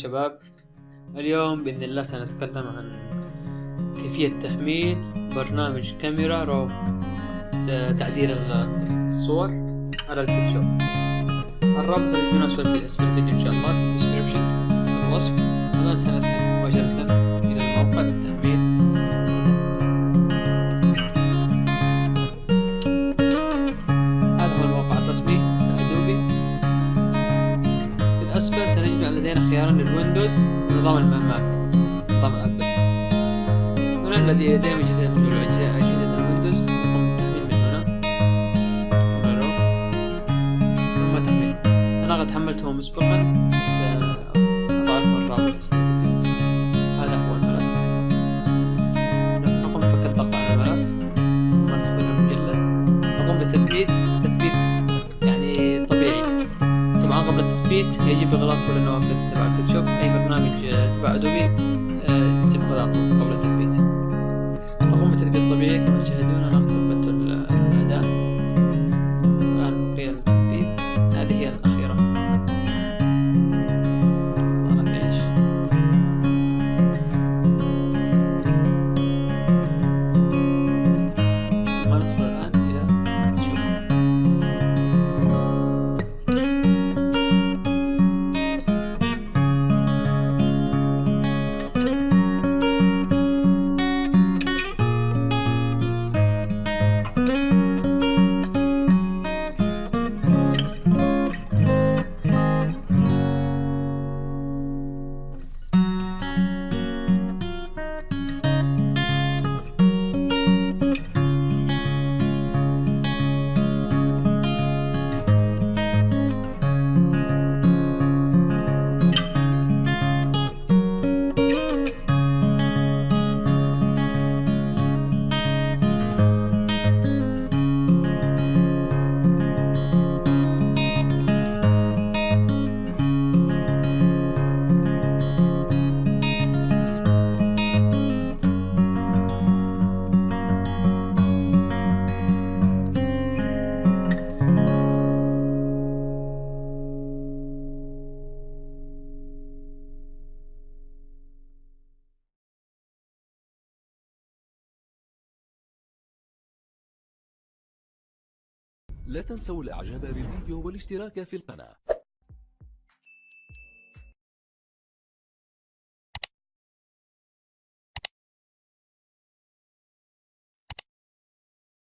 شباب. اليوم بإذن الله سنتكلم عن كيفية تحميل برنامج كاميرا رو تعديل الصور على الفوتوشوب. الرابط سيكون أسفل في اسم الفيديو إن شاء الله في الديسكريبشن في الوصف. الآن سنذهب مباشرة إلى الموقع للتحميل. هذا هو الموقع الرسمي لأدوبي. في الأسفل سنجد لدينا خيارا للويندوز ونظام الماك، نظام أبل. هنا الذي لديهم أجهزة الويندوز يقوم بالتحميل من هنا ثم تحميل. أنا قد حملته مسبقا، سأضع لكم الرابط. هذا هو الملف. نقوم بفك الضغط على الملف ثم ندخل المجلد. نقوم بالتثبيت يعني طبيعي. طبعا قبل التثبيت يجب إغلاق كل النوافذ تبع الفوتوشوب. أي برنامج تبع أدوبي يتم إغلاقه قبل التثبيت. نقوم بالتثبيت طبيعي كما تشاهدون. أنا ثبت الأداة والآن نقيم التثبيت. هذه هي الأخيرة. أنا فينيش. ثم ندخل الآن إلى الفوتوشوب. لا تنسوا الاعجاب بالفيديو والاشتراك في القناة.